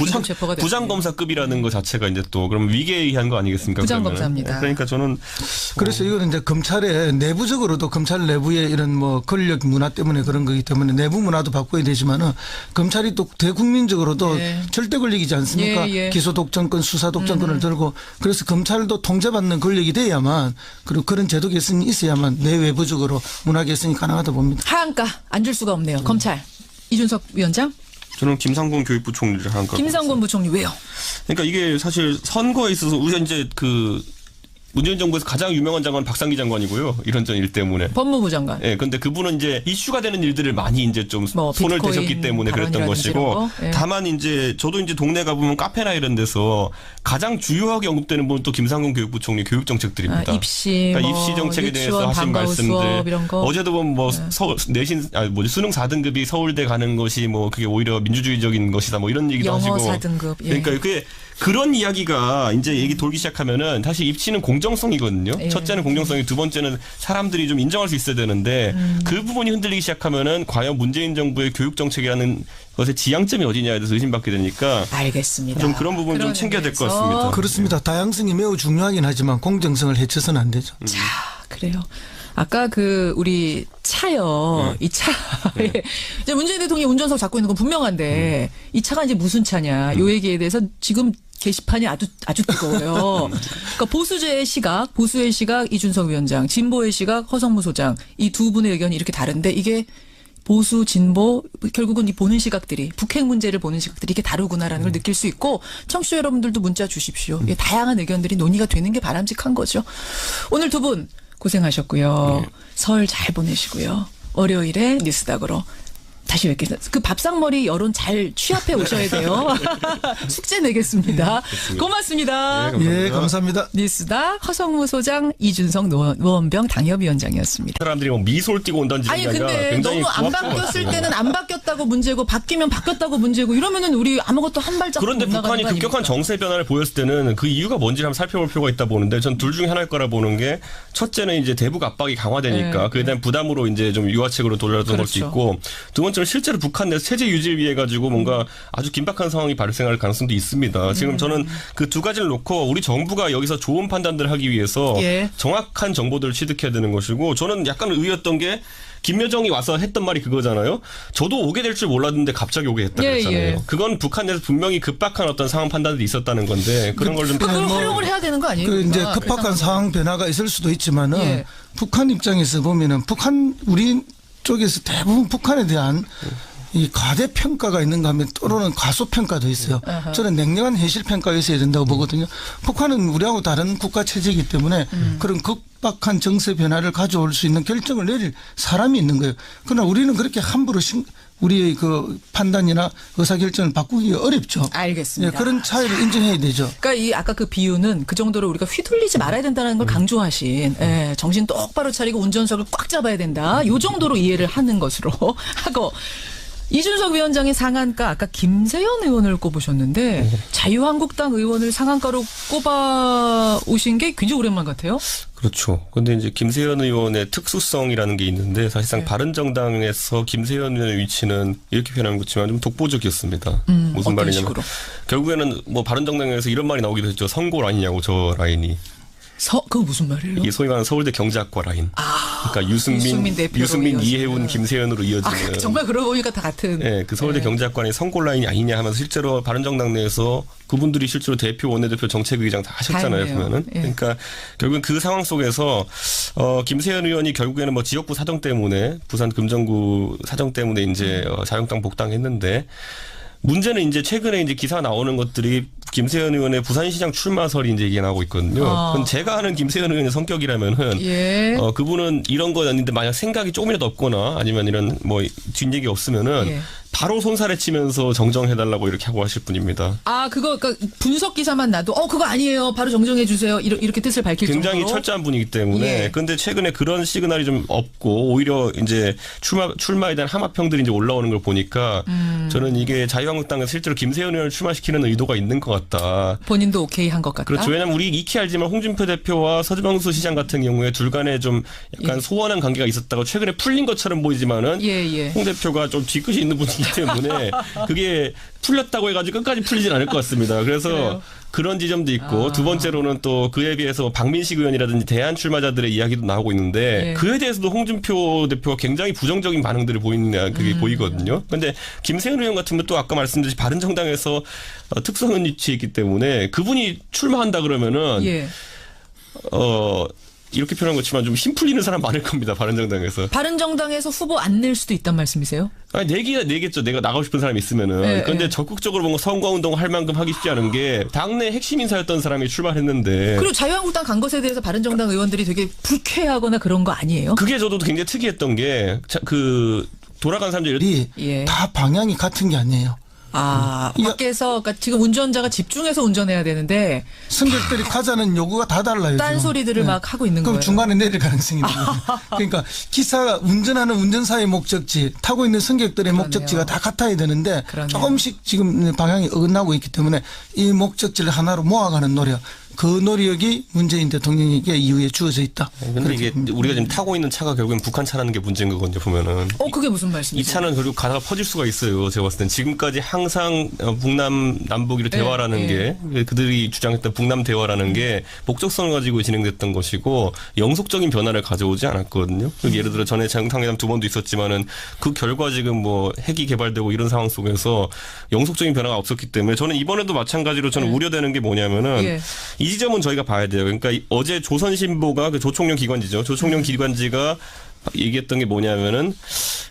부장검사급이라는 것 자체가 이제 또 그럼 위계에 의한 거 아니겠습니까? 부장검사입니다. 그러니까 저는 그래서 이거는 이제 검찰의 내부적으로도 검찰 내부의 이런 뭐 권력 문화 때문에 그런 거기 때문에 내부 문화도 바꿔야 되지만은 검찰이 또 대국민적으로도 절대 권력이지 않습니까? 기소 독점권, 수사 독점권을 들고 그래서 검찰도 통제받는 권력이 돼야만 그리고 그런 제도 개선이 있어야만 내외부적으로 문화 개선이 가능하다 봅니다. 하한가 안 줄 수가 없네요. 검찰 이준석 위원장. 저는 김상곤 교육부 총리를 한 거. 김상곤 부총리 왜요? 그러니까 이게 사실 선거에 있어서 우리가 이제 그 문재인 정부에서 가장 유명한 장관은 박상기 장관이고요. 이런 전 일 때문에. 법무부 장관. 근데 그분은 이제 이슈가 되는 일들을 많이 이제 좀 손을 대셨기 때문에 그랬던 것이고. 다만 이제 저도 이제 동네 가보면 카페나 이런 데서 가장 주요하게 언급되는 분은 또 김상곤 교육부 총리 교육 정책들입니다. 입시, 그러니까 입시 정책에 대해서 하신 말씀들. 어제도 보면 뭐 수능 4등급이 서울대 가는 것이 뭐 그게 오히려 민주주의적인 것이다 뭐 이런 얘기도 하시고. 영어 4등급. 그러니까 그게 그런 이야기가 이제 얘기 돌기 시작하면은 사실 입시는 공정성이거든요. 첫째는 공정성이, 두 번째는 사람들이 좀 인정할 수 있어야 되는데 그 부분이 흔들리기 시작하면은 과연 문재인 정부의 교육 정책이라는 것의 지향점이 어디냐에 대해서 의심받게 되니까. 알겠습니다. 좀 그런 부분 좀 챙겨야 될 것 같습니다. 그렇습니다. 다양성이 매우 중요하긴 하지만 공정성을 해쳐서는 안 되죠. 자. 그래요. 아까 우리 차요. 이 차에 이제 문재인 대통령이 운전석 잡고 있는 건 분명한데 이 차가 이제 무슨 차냐. 요 얘기에 대해서 지금 게시판이 아주 뜨거워요. 그러니까 보수의 시각 이준석 위원장, 진보의 시각 허성무 소장 이 두 분의 의견이 이렇게 다른데 이게 보수, 진보 결국은 이 보는 시각들이 북핵 문제를 보는 시각들이 이게 다르구나라는 걸 느낄 수 있고 청취자 여러분들도 문자 주십시오. 다양한 의견들이 논의가 되는 게 바람직한 거죠. 오늘 두 분 고생하셨고요. 설 잘 보내시고요. 월요일에 뉴스닥으로 다시 뵙겠습니다. 그 밥상머리 여론 잘 취합해 오셔야 돼요. 숙제 내겠습니다. 고맙습니다. 예, 감사합니다. 뉴스닥 허성무 소장, 이준석 노원병 당협위원장이었습니다. 사람들이 뭐 미소를 띠고 온다는 아니 얘기가 근데 굉장히 너무 안 바뀌었을 때는 안 바뀌었다고 문제고 바뀌면 바뀌었다고 문제고 이러면은 우리 아무것도 한 발짝 그런데 못 나가는 북한이 거 급격한 아닙니까? 정세 변화를 보였을 때는 그 이유가 뭔지 한번 살펴볼 필요가 있다 보는데 전 둘 중에 하나일 거라 보는 게 첫째는 이제 대북 압박이 강화되니까 네. 그에 대한 부담으로 이제 좀 유화책으로 돌려던 걸 수 그렇죠. 있고 두 번째는 실제로 북한 내 체제 유지를 위해 가지고 뭔가 아주 긴박한 상황이 발생할 가능성도 있습니다. 지금 저는 그 두 가지를 놓고 우리 정부가 여기서 좋은 판단들을 하기 위해서 예. 정확한 정보들을 취득해야 되는 것이고 저는 약간 의외였던 게 김여정이 와서 했던 말이 그거잖아요. 저도 오게 될 줄 몰랐는데 갑자기 오게 했다고 예, 했잖아요. 예. 그건 북한 내에서 분명히 급박한 어떤 상황 판단들이 있었다는 건데 그런 걸 좀 그걸 활용을 해야 되는 거 아니에요? 그 이제 우리가? 급박한 그래서 상황 변화가 있을 수도 있지만은 예. 북한 입장에서 보면은 우리 쪽에서 대부분 북한에 대한 이 과대평가가 있는가 하면 또는 과소평가도 있어요. 저는 냉정한 현실평가가 있어야 된다고 보거든요. 북한은 우리하고 다른 국가 체제이기 때문에 그런 급박한 정세 변화를 가져올 수 있는 결정을 내릴 사람이 있는 거예요. 그러나 우리는 그렇게 함부로 우리의 그 판단이나 의사결정을 바꾸기가 어렵죠. 알겠습니다. 예, 그런 차이를 인정해야 되죠. 그러니까 이 아까 그 비유는 그 정도로 우리가 휘둘리지 말아야 된다는 걸 강조하신 예, 정신 똑바로 차리고 운전석을 꽉 잡아야 된다. 요 정도로 이해를 하는 것으로 하고 이준석 위원장의 상한가 아까 김세연 의원을 꼽으셨는데 자유한국당 의원을 상한가로 꼽아 오신 게 굉장히 오랜만 같아요. 그렇죠. 근데 이제 김세연 의원의 특수성이라는 게 있는데 사실상 네. 바른정당에서 김세연 의원의 위치는 이렇게 표현하는 것지만 좀 독보적이었습니다. 무슨 어떤 말이냐면 식으로? 결국에는 뭐 바른정당에서 이런 말이 나오기도 했죠. 선골 아니냐고 저 라인이. 그거 무슨 말이에요? 이게 소위 말하는 서울대 경제학과 라인. 그러니까 유승민 대표로 유승민 이어지는. 이해훈 김세연으로 이어지는. 정말 그러고 보니까 다 같은. 네, 그 서울대 네. 경제학관의 선골 라인이 아니냐 하면서 실제로 바른정당 내에서 그분들이 실제로 대표, 원내대표, 정책의장 다 하셨잖아요. 다 보면은. 했네요. 예. 그러니까 결국은 그 상황 속에서 김세연 의원이 결국에는 뭐 지역구 사정 때문에 부산 금정구 사정 때문에 이제 자유한국당 복당했는데 문제는 이제 최근에 이제 기사 나오는 것들이 김세연 의원의 부산시장 출마설이 이제 이게 나오고 있거든요. 그건 제가 아는 김세연 의원의 성격이라면은 예. 그분은 이런 거 아닌데 만약 생각이 조금이라도 없거나 아니면 이런 뭐 뒷얘기 없으면은 예. 바로 손살에 치면서 정정해달라고 이렇게 하고 하실 분입니다. 그러니까 분석 기사만 나도 그거 아니에요. 바로 정정해 주세요. 이렇게 뜻을 밝힐 굉장히 정도로. 철저한 분이기 때문에 예. 근데 최근에 그런 시그널이 좀 없고 오히려 이제 출마에 대한 함합평들이 이제 올라오는 걸 보니까 저는 이게 자유한국당에서 실제로 김세연 의원을 출마시키는 의도가 있는 것 같다. 본인도 오케이 한 것 같다. 그렇죠. 왜냐하면 우리 익히 알지만 홍준표 대표와 서주방수 시장 같은 경우에 둘 간에 좀 약간 예. 소원한 관계가 있었다가 최근에 풀린 것처럼 보이지만은 예. 홍 대표가 좀 뒤끝이 있는 분이기 때문에 그게 풀렸다고 해가지고 끝까지 풀리진 않을 것 같습니다. 그래서 그래요? 그런 지점도 있고 두 번째로는 또 그에 비해서 박민식 의원이라든지 대한 출마자들의 이야기도 나오고 있는데 예. 그에 대해서도 홍준표 대표가 굉장히 부정적인 반응들을 보이는 그게 보이거든요. 그런데 김세현 의원 같은 경우 또 아까 말씀드린 바른정당에서 특수한 위치에 있기 때문에 그분이 출마한다 그러면은 예. 이렇게 표현한 것지만 좀 힘 풀리는 사람 많을 겁니다. 바른정당에서. 바른정당에서 후보 안 낼 수도 있단 말씀이세요? 아니, 내겠죠. 내가 나가고 싶은 사람이 있으면은. 네, 그런데 네. 적극적으로 뭔가 선거운동 할 만큼 하기 쉽지 않은 게 당내 핵심 인사였던 사람이 출마했는데. 그리고 자유한국당 간 것에 대해서 바른정당 의원들이 되게 불쾌하거나 그런 거 아니에요? 그게 저도 굉장히 특이했던 게, 돌아간 사람들이. 예. 다 방향이 같은 게 아니에요. 밖에서, 그러니까 지금 운전자가 집중해서 운전해야 되는데, 승객들이 가자는 요구가 다 달라요. 딴 지금. 소리들을 막 하고 있는 그럼 거예요. 중간에 내릴 가능성이 있는 거예요. 그러니까 기사가 운전하는 운전사의 목적지, 타고 있는 승객들의 그러네요. 목적지가 다 같아야 되는데 그러네요. 조금씩 지금 방향이 어긋나고 있기 때문에 이 목적지를 하나로 모아가는 노력. 그 노력이 문재인 대통령에게 이후에 주어져 있다. 근데 이게 우리가 지금 타고 있는 차가 결국엔 북한 차라는 게 문제인 거거든요, 보면은. 그게 무슨 이 말씀이세요? 차는 결국 가다가 퍼질 수가 있어요. 제가 봤을 땐 지금까지 항상 북남 남북이로 대화라는 게 그들이 주장했던 북남 대화라는 게 목적성을 가지고 진행됐던 것이고 영속적인 변화를 가져오지 않았거든요. 예를 들어 전에 정상회담 2번도 있었지만은 그 결과 지금 뭐 핵이 개발되고 이런 상황 속에서 영속적인 변화가 없었기 때문에 저는 이번에도 마찬가지로 저는 우려되는 게 뭐냐면은 이 지점은 저희가 봐야 돼요. 그러니까 어제 조선신보가 그 조총련 기관지죠. 조총련 기관지가 얘기했던 게 뭐냐면은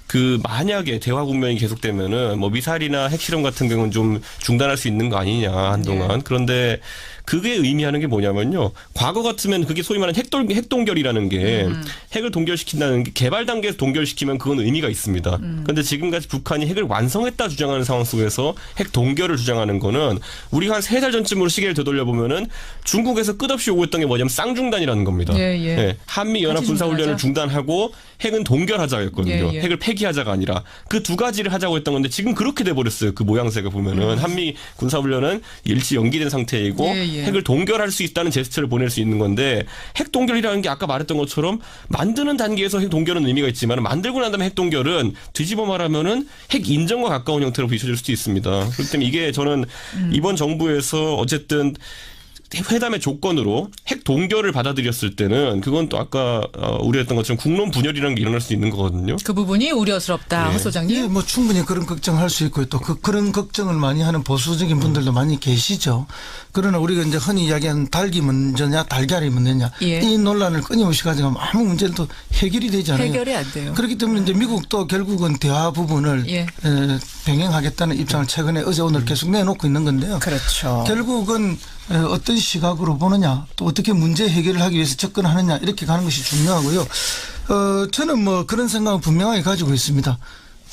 그 만약에 대화 국면이 계속되면은 뭐 미사일이나 핵실험 같은 경우는 좀 중단할 수 있는 거 아니냐 한동안. 그런데 그게 의미하는 게 뭐냐면요. 과거 같으면 그게 소위 말하는 핵동결이라는 게 핵을 동결시킨다는 게 개발 단계에서 동결시키면 그건 의미가 있습니다. 그런데 지금까지 북한이 핵을 완성했다 주장하는 상황 속에서 핵 동결을 주장하는 거는 우리가 한 3달 전쯤으로 시계를 되돌려 보면은 중국에서 끝없이 오고 있던 게 뭐냐면 쌍중단이라는 겁니다. 한미 연합 군사 훈련을 중단하고 핵은 동결하자였거든요. 핵을 폐기하자가 아니라 그 두 가지를 하자고 했던 건데 지금 그렇게 돼 버렸어요. 그 모양새가 보면은 한미 군사 훈련은 일시 연기된 상태이고 핵을 동결할 수 있다는 제스처를 보낼 수 있는 건데 핵 동결이라는 게 아까 말했던 것처럼 만드는 단계에서 핵 동결은 의미가 있지만 만들고 난 다음에 핵 동결은 뒤집어 말하면은 핵 인정과 가까운 형태로 비춰질 수도 있습니다. 그렇기 때문에 이게 저는 이번 정부에서 어쨌든 회담의 조건으로 핵 동결을 받아들였을 때는 그건 또 아까 우려했던 것처럼 국론 분열이라는 게 일어날 수 있는 거거든요. 그 부분이 우려스럽다, 허 소장님. 예, 뭐 충분히 그런 걱정할 수 있고요. 또 그런 걱정을 많이 하는 보수적인 분들도 많이 계시죠. 그러나 우리가 이제 흔히 이야기하는 닭이 먼저냐 달걀이 먼저냐 이 논란을 끊임없이 가져가면 아무 문제도 해결이 되지 않아요. 해결이 안 돼요. 그렇기 때문에 이제 미국도 결국은 대화 부분을 병행하겠다는 입장을 최근에 어제 오늘 계속 내놓고 있는 건데요. 그렇죠. 결국은 어떤 시각으로 보느냐 또 어떻게 문제 해결을 하기 위해서 접근하느냐 이렇게 가는 것이 중요하고요. 저는 뭐 그런 생각을 분명하게 가지고 있습니다.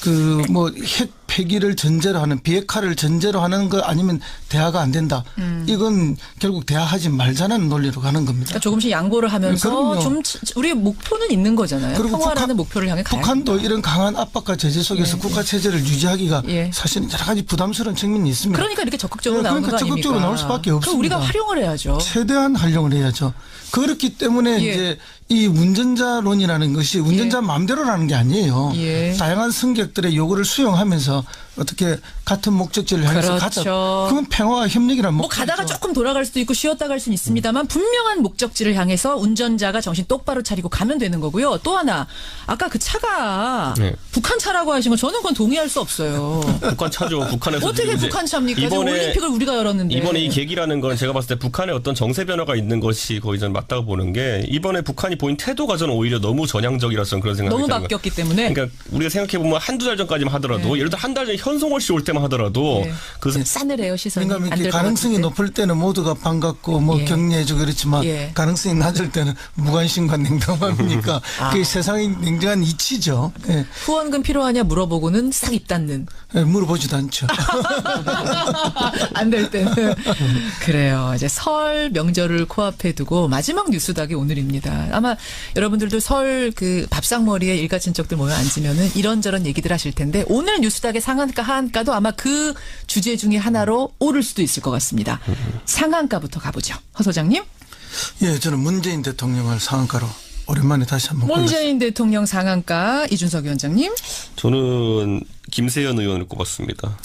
그 뭐 핵 폐기를 전제로 하는 비핵화를 전제로 하는 거 아니면 대화가 안 된다. 이건 결국 대화하지 말자는 논리로 가는 겁니다. 그러니까 조금씩 양보를 하면서 그럼요. 좀 우리의 목표는 있는 거잖아요. 그리고 평화라는 목표를 향해 가야 북한도 합니다. 이런 강한 압박과 제재 속에서 국가 체제를 유지하기가 사실은 여러 가지 부담스러운 측면이 있습니다. 그러니까 이렇게 적극적으로 나오는 거 아닙니까? 적극적으로 나올 수밖에 없습니다. 그럼 우리가 활용을 해야죠. 최대한 활용을 해야죠. 그렇기 때문에 이제 이 운전자론이라는 것이 운전자 마음대로라는 게 아니에요. 다양한 승객들의 요구를 수용하면서 어떻게 같은 목적지를 향해서 가자. 그건 평화와 협력이란 뭐 목적이죠. 가다가 조금 돌아갈 수도 있고 쉬었다 갈 수는 있습니다만 분명한 목적지를 향해서 운전자가 정신 똑바로 차리고 가면 되는 거고요. 또 하나 아까 그 차가 북한 차라고 하신 거 저는 그건 동의할 수 없어요. 북한 차죠. 북한에서 어떻게 북한 차입니까? 이번에 올림픽을 우리가 열었는데. 이번에 이 계기라는 건 제가 봤을 때 북한의 어떤 정세 변화가 있는 것이 거의 저는 맞다고 보는 게 이번에 북한이 보인 태도가 저는 오히려 너무 전향적이라서 저는 그런 생각이 너무 드는 바뀌었기 때문에. 그러니까 우리가 생각해 보면 한두 달 전까지만 하더라도 예를 들어 한 달 전 현송월 씨 올 때만 하더라도 그 싸늘해요 시선이. 그러니까 이렇게 가능성이 높을 때는 모두가 반갑고 뭐 격려해주고 그렇지만 가능성이 낮을 때는 무관심과 냉담함이니까 그게 세상의 냉정한 이치죠. 후원금 필요하냐 물어보고는 싹 입 닫는. 물어보지도 않죠. 안 될 때는. 그래요. 이제 설 명절을 코앞에 두고 마지막 뉴스닥이 오늘입니다. 아마 여러분들도 설 그 밥상머리에 일가 친척들 모여 앉으면은 이런저런 얘기들 하실 텐데 오늘 뉴스닥의 상한가 하한가도 아마 그 주제 중에 하나로 오를 수도 있을 것 같습니다. 상한가부터 가보죠. 허 소장님. 예, 저는 문재인 대통령을 상한가로 오랜만에 다시 한번 문재인 대통령 상한가 이준석 위원장님. 저는 김세연 의원을 꼽았습니다.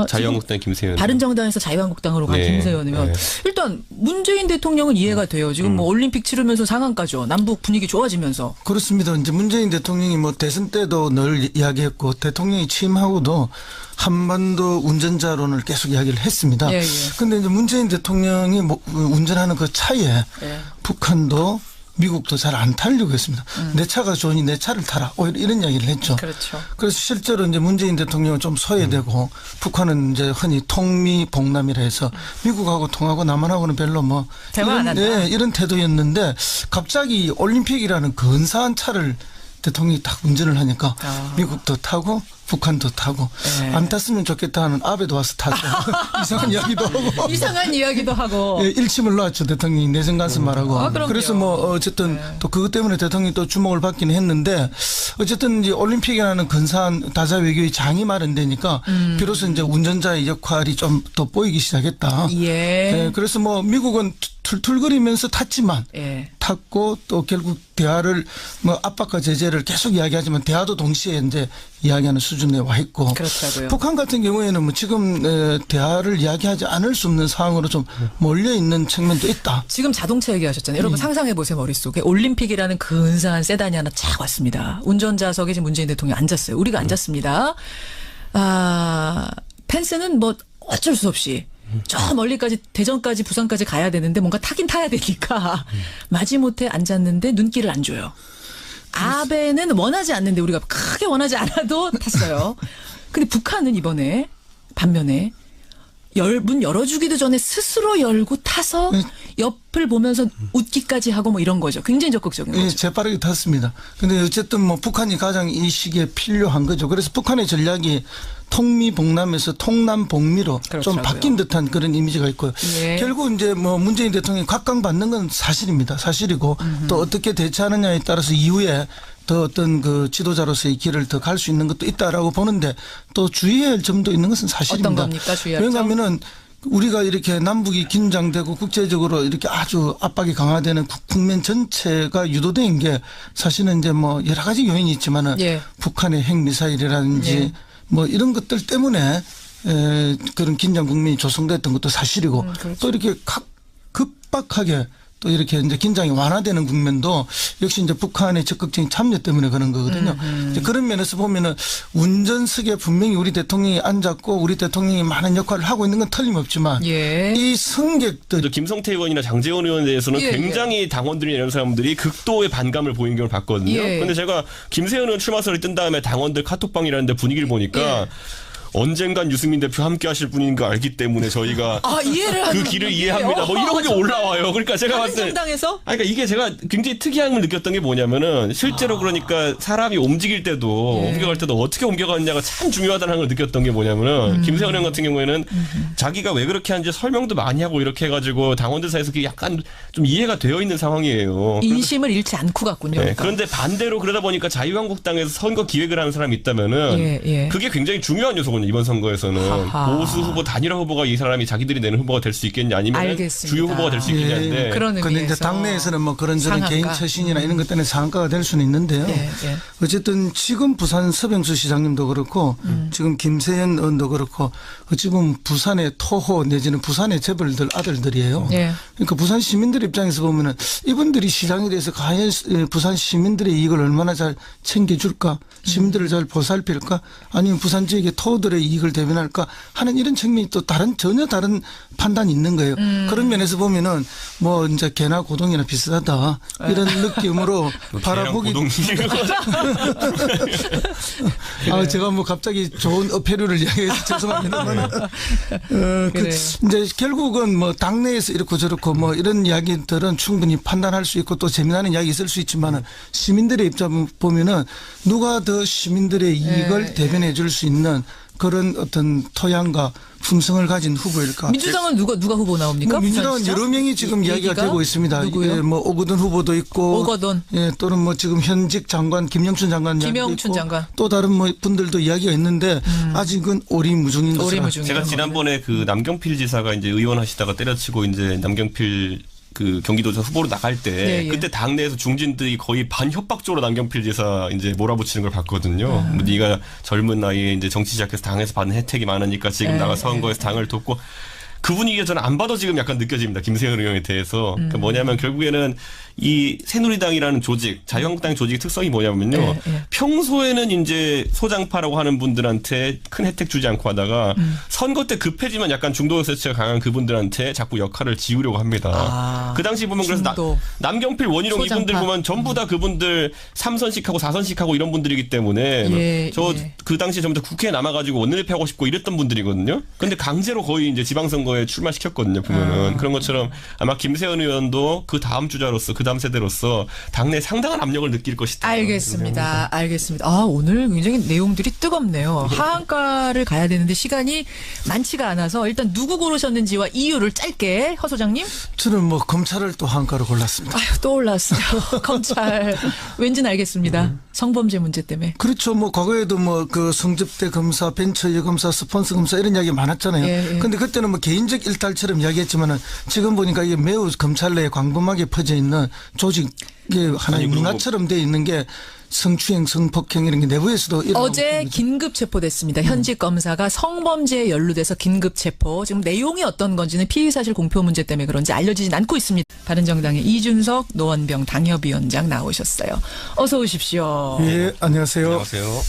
자유한국당 김세연. 바른정당에서 자유한국당으로 간 김세연 의원. 일단 문재인 대통령은 이해가 돼요. 지금 뭐 올림픽 치르면서 상한가죠. 남북 분위기 좋아지면서. 그렇습니다. 이제 문재인 대통령이 뭐 대선 때도 늘 이야기했고 대통령이 취임하고도 한반도 운전자론을 계속 이야기를 했습니다. 그런데 이제 문재인 대통령이 뭐 운전하는 그 차에 북한도 미국도 잘 안 타려고 했습니다. 내 차가 좋으니 내 차를 타라. 오히려 이런 이야기를 했죠. 그렇죠. 그래서 실제로 이제 문재인 대통령은 좀 소외되고 북한은 이제 흔히 통미봉남이라 해서 미국하고 통하고 남한하고는 별로 뭐 대화 안 한다. 이런 태도였는데 갑자기 올림픽이라는 근사한 차를 대통령이 딱 운전을 하니까 아. 미국도 타고 북한도 타고 네. 안 탔으면 좋겠다 하는 아베도 와서 타고 이상한 이야기도 하고 이상한 이야기도 하고. 예, 일침을 놓았죠. 대통령이 내정 가서 말하고. 아, 그럼요. 그래서 뭐 어쨌든 또 그것 때문에 대통령이 또 주목을 받긴 했는데 어쨌든 이제 올림픽이라는 근사한 다자 외교의 장이 마련되니까 비로소 이제 운전자의 역할이 좀 더 보이기 시작했다. 예. 예, 그래서 뭐 미국은 툴툴거리면서 탔지만 예. 탔고 또 결국 대화를 뭐 압박과 제재를 계속 이야기하지만 대화도 동시에 이제 이야기하는 수준에 와 있고 그렇다고요. 북한 같은 경우에는 뭐 지금 대화를 이야기하지 않을 수 없는 상황으로 좀 몰려 있는 측면도 있다. 지금 자동차 얘기하셨잖아요. 여러분 상상해 보세요. 머릿속에 올림픽이라는 근사한 세단이 하나 쫙 왔습니다. 운전자석에 지금 문재인 대통령이 앉았어요. 우리가 앉았습니다. 아, 펜스는 뭐 어쩔 수 없이 저 멀리까지 대전까지 부산까지 가야 되는데 뭔가 타긴 타야 되니까 마지못해 앉았는데 눈길을 안 줘요. 아베는 원하지 않는데 우리가 크게 원하지 않아도 탔어요. 근데 북한은 이번에 반면에 문 열어주기도 전에 스스로 열고 타서 옆을 보면서 웃기까지 하고 뭐 이런 거죠. 굉장히 적극적인 예, 거죠. 재빠르게 탔습니다. 근데 어쨌든 뭐 북한이 가장 이 시기에 필요한 거죠. 그래서 북한의 전략이 통미봉남에서 통남봉미로 좀 그렇더라고요. 바뀐 듯한 그런 이미지가 있고요. 예. 결국 이제 뭐 문재인 대통령이 각광받는 건 사실입니다. 사실이고 또 어떻게 대처하느냐에 따라서 이후에 더 어떤 그 지도자로서의 길을 더 갈 수 있는 것도 있다라고 보는데 또 주의해야 할 점도 있는 것은 사실입니다. 어떤 겁니까? 주의할 점? 왜냐하면은 우리가 이렇게 남북이 긴장되고 국제적으로 이렇게 아주 압박이 강화되는 국면 전체가 유도된 게 사실은 이제 뭐 여러 가지 요인이 있지만은 예. 북한의 핵미사일이라든지 예. 뭐 이런 것들 때문에 그런 긴장 국면이 조성됐던 것도 사실이고 그렇죠. 또 이렇게 급박하게 또 이렇게 이제 긴장이 완화되는 국면도 역시 이제 북한의 적극적인 참여 때문에 그런 거거든요. 이제 그런 면에서 보면은 운전석에 분명히 우리 대통령이 앉았고 우리 대통령이 많은 역할을 하고 있는 건 틀림없지만 예. 이 승객들 김성태 의원이나 장제원 의원에 대해서는 예, 굉장히 당원들이나 이런 사람들이 극도의 반감을 보이는 걸 봤거든요. 예. 근데 제가 김세현 의원 출마설이 뜬 다음에 당원들 카톡방이라는데 분위기를 보니까 예. 언젠간 유승민 대표 함께 하실 분인 거 알기 때문에 저희가 아, 이해를 그 하는 길을 분이에요? 이해합니다. 뭐 이런 게 올라와요. 그러니까 제가 봤을 때 정당에서 그러니까 이게 제가 굉장히 특이함을 느꼈던 게 뭐냐면은 실제로 그러니까 사람이 움직일 때도 예. 옮겨갈 때도 어떻게 옮겨가느냐가 참 중요하다는 걸 느꼈던 게 뭐냐면은 김세현 의원 같은 경우에는 자기가 왜 그렇게 하는지 설명도 많이 하고 이렇게 해가지고 당원들 사이에서 그게 약간 좀 이해가 되어 있는 상황이에요. 인심을 잃지 않고 갔군요. 네, 그러니까. 그런데 반대로 그러다 보니까 자유한국당에서 선거 기획을 하는 사람이 있다면은 예, 예. 그게 굉장히 중요한 요소거든요. 이번 선거에서는 하하. 보수 후보 단일화 후보가 이 사람이 자기들이 내는 후보가 될 수 있겠냐 아니면 알겠습니다. 주요 후보가 될 수 있겠냐인데 그런 근데 이제 의미에서 당내에서는 뭐 그런저런 상한가? 개인 처신이나 이런 것 때문에 상한가가 될 수는 있는데요. 예, 예. 어쨌든 지금 부산 서병수 시장님도 그렇고 지금 김세현 의원도 그렇고 어찌 보면 부산의 토호 내지는 부산의 재벌들 아들들이에요. 예. 그러니까 부산 시민들 입장에서 보면은 이분들이 시장에 대해서 과연 부산 시민들의 이익을 얼마나 잘 챙겨줄까, 시민들을 잘 보살필까, 아니면 부산 지역의 토호들의 이익을 대변할까 하는 이런 측면이 또 전혀 다른 판단이 있는 거예요. 그런 면에서 보면은 뭐 이제 개나 고동이나 비슷하다 이런 느낌으로 바라보기. 아, 제가 뭐 갑자기 좋은 어패류를 이야기해서 죄송합니다만, 그래. 이제 결국은 뭐 당내에서 이렇고 저렇고 뭐 이런 이야기들은 충분히 판단할 수 있고 또 재미나는 이야기 있을 수 있지만은 시민들의 입장 보면은 누가 더 시민들의 이익을 대변해 줄 수 있는 그런 어떤 토양과 품성을 가진 후보일까? 민주당은 누가 후보 나옵니까? 뭐 민주당은 부산시장? 여러 명이 지금 이야기가 얘기가? 되고 있습니다. 누구요? 예, 뭐 오거돈 후보도 있고, 오거돈. 예, 또는 뭐 지금 현직 장관 김영춘 장관 이야기도 김영춘 있고, 장관. 또 다른 뭐 분들도 이야기가 있는데 아직은 오리무중인 것으로. 오리무중이에요. 제가 지난번에 그 남경필 지사가 이제 의원 하시다가 때려치고 이제 남경필 그 경기도지사 후보로 나갈 때 예, 예. 그때 당내에서 중진들이 거의 반협박적으로 남경필 지사 이제 몰아붙이는 걸 봤거든요. 뭐 네가 젊은 나이에 이제 정치 시작해서 당에서 받는 혜택이 많으니까 지금 예, 나가 선거에서 당을 돕고 그 분위기가 저는 안 봐도 지금 약간 느껴집니다. 김세현 의원에 대해서. 그러니까 뭐냐면 결국에는 이 새누리당이라는 조직, 자유한국당 조직의 특성이 뭐냐면요. 예. 평소에는 이제 소장파라고 하는 분들한테 큰 혜택 주지 않고 하다가 선거 때 급해지면 약간 중도 세체가 강한 그분들한테 자꾸 역할을 지우려고 합니다. 아, 그 당시 보면 그래서 중도. 남경필, 원희룡 소장파. 이분들 보면 전부 다 그분들 3선씩하고 4선씩하고 이런 분들이기 때문에 예, 저 예. 그 당시에 전부 다 국회에 남아가지고 원내대표 하고 싶고 이랬던 분들이거든요. 근데 강제로 거의 이제 지방선거 선거에 출마시켰거든요. 보면은 그런 것처럼 아마 김세현 의원도 그 다음 주자로서 그 다음 세대로서 당내 상당한 압력을 느낄 것이다. 알겠습니다. 알겠습니다. 아, 오늘 굉장히 내용들이 뜨겁네요. 하한가를 가야 되는데 시간이 많지가 않아서 일단 누구 고르셨는지와 이유를 짧게 허 소장님. 저는 뭐 검찰을 또 한가로 골랐습니다. 아유, 또 올랐어요. 검찰. 왠지는 알겠습니다. 성범죄 문제 때문에. 그렇죠. 뭐 과거에도 뭐 그 성접대 검사, 벤처 검사, 스폰서 검사 이런 이야기 많았잖아요. 예, 예. 근데 그때는 뭐 개인적 일탈처럼 이야기했지만은 지금 보니까 이게 매우 검찰 내에 광범하게 퍼져 있는 조직의 하나의 문화처럼 돼 있는 게 성추행, 성폭행 이런 게 내부에서도 일어나고 어제 있습니다. 긴급 체포됐습니다. 현직 검사가 성범죄에 연루돼서 긴급 체포. 지금 내용이 어떤 건지는 피의사실 공표 문제 때문에 그런지 알려지진 않고 있습니다. 바른정당의 이준석 노원병 당협위원장 나오셨어요. 어서 오십시오. 예, 안녕하세요. 안녕하세요.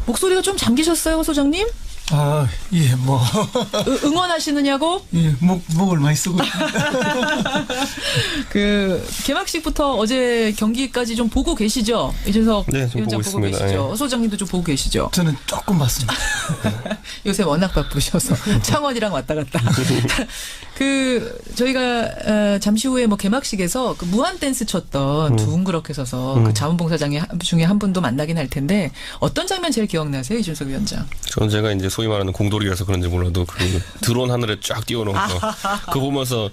목소리가 좀 잠기셨어요, 소장님? 아, 예, 뭐. 응원하시느냐고? 예, 목을 많이 쓰고 있습니다. 그 개막식부터 어제 경기까지 좀 보고 계시죠? 이준석 네, 좀 위원장 보고 보고 있습니다. 계시죠? 예. 소장님도 좀 보고 계시죠? 저는 조금 봤습니다. 요새 워낙 바쁘셔서 창원이랑 왔다 갔다. 그 저희가 잠시 후에 뭐 개막식에서 그 무한 댄스 쳤던 둥그렇게 서서 그 자원봉사장 중에 한 분도 만나긴 할 텐데 어떤 장면 제일 기억나세요, 이준석 위원장? 저는 제가 이제 소위 말하는 공돌이라서 그런지 몰라도 그 드론 하늘에 쫙 띄워놓은 거 그거 보면서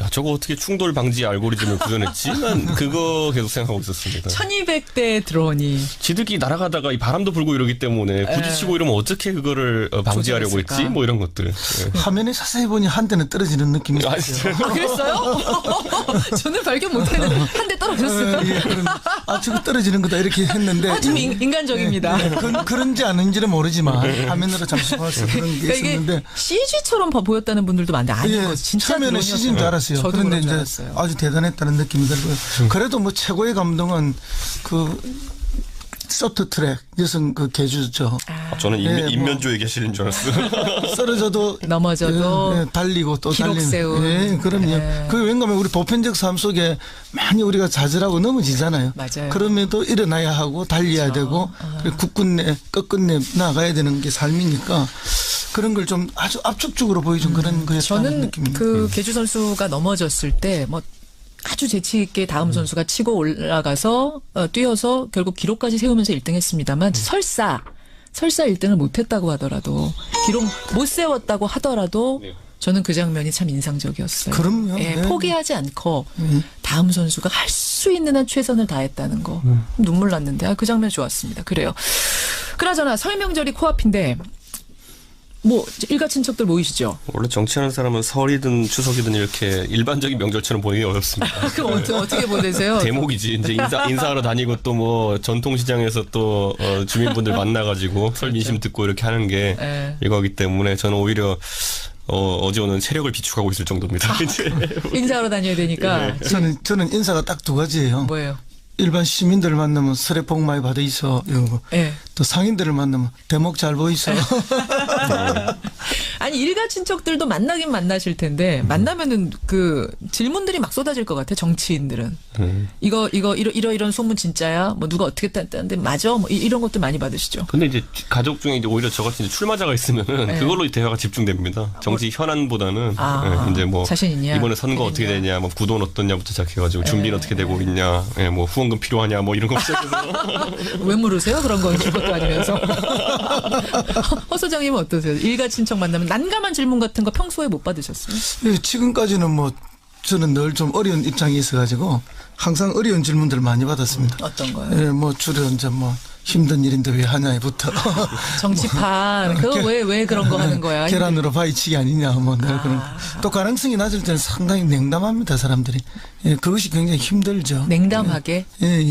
야 저거 어떻게 충돌 방지 알고리즘을 구현했지? 난 그거 계속 생각하고 있었습니다. 1200대 드론이 지들끼리 날아가다가 이 바람도 불고 이러기 때문에 부딪히고 이러면 어떻게 그거를 방지하려고 조절했을까? 했지? 뭐 이런 것들. 예. 화면에 자세히 보니 한 대는 떨어지는 느낌이 아, 있어요. 진짜요? 아, 그랬어요? 저는 발견 못했는데 한 대 떨어졌어요. 예, 아, 저거 떨어지는 거다 이렇게 했는데. 좀 인간적입니다. 그런지 아닌지는 모르지만 화면으로 잠시 봐서 그런 게 그러니까 이게 있었는데. CG처럼 보였다는 분들도 많은데 아닌 예, 거 진짜 처음에는 드론이었어요. CG인 줄 알았어요. 저도 그런데 그런 줄 이제 알았어요. 아주 대단했다는 느낌이 들고요. 그래도 뭐 최고의 감동은 그 쇼트트랙 여성 그 개주죠. 저는 예, 인면조 얘기하시는 줄 알았어요. 쓰러져도 넘어져도 달리고 또 기록 달리는. 세운. 예, 그럼요. 예. 그 왠가면 우리 보편적 삶 속에 많이 우리가 좌절하고 넘어지잖아요. 맞아요. 그럼에도 일어나야 하고 달려야 되고 그리고 국끝내 끝끝내 나가야 되는 게 삶이니까 그런 걸 좀 아주 압축적으로 보여준 그런 거였다는 저는 느낌입니다. 그 개주 선수가 넘어졌을 때 뭐 아주 재치 있게 다음 선수가 치고 올라가서 뛰어서 결국 기록까지 세우면서 1등했습니다만 설사 1등을 못했다고 하더라도 기록 못 세웠다고 하더라도 저는 그 장면이 참 인상적이었어요. 그럼요. 예, 네. 포기하지 않고 다음 선수가 할 수 있는 한 최선을 다했다는 거 눈물 났는데 그 장면 좋았습니다. 그래요. 그나저나 설 명절이 코앞인데 뭐 일가 친척들 모이시죠? 원래 정치하는 사람은 설이든 추석이든 이렇게 일반적인 명절처럼 보이기 어렵습니다. 그럼 어떻게 보내세요? 대목이지. 이제 인사하러 다니고 또 뭐 전통시장에서 또 주민분들 만나가지고 설 민심 듣고 이렇게 하는 게 네. 이거기 때문에 저는 오히려 어제 오늘 체력을 비축하고 있을 정도입니다. 이제. 인사하러 다녀야 되니까 저는 인사가 딱 두 가지예요. 뭐예요? 일반 시민들을 만나면 설에 복 많이 받으이소 이러고 예. 또 상인들을 만나면 대목 잘 보이소. 아니 일가 친척들도 만나긴 만나실 텐데 만나면은 그 질문들이 막 쏟아질 것 같아 정치인들은 이거 이런 소문 진짜야? 뭐 누가 어떻게 했다는데 맞아? 뭐 이런 것들 많이 받으시죠? 근데 이제 가족 중에 이제 오히려 저같이 이제 출마자가 있으면은 네. 그걸로 대화가 집중됩니다. 정치 현안보다는 이제 뭐 자신 있냐? 이번에 선거 어떻게 되냐, 뭐 구도는 어떻냐부터 시작해가지고 준비는 어떻게 되고 있냐, 예, 뭐 후원금 필요하냐, 뭐 이런 거 시작해서 왜 물으세요? 그런 건 그것도 아니면서. 허 소장님은 어떠세요? 일가 친척 만나면 난감한 질문 같은 거 평소에 못 받으셨어요? 예, 지금까지는 뭐 저는 늘 좀 어려운 입장에 있어가지고 항상 어려운 질문들을 많이 받았습니다. 어떤 거요? 예, 뭐 주로 이제 뭐 힘든 일인데 왜 하냐부터 정치판 그거 왜 그런 거 하는 거야? 계란으로 바위치기 아니냐 뭐 늘 그런 거. 또 가능성이 낮을 때는 상당히 냉담합니다 사람들이. 예, 그것이 굉장히 힘들죠. 냉담하게. 예, 예.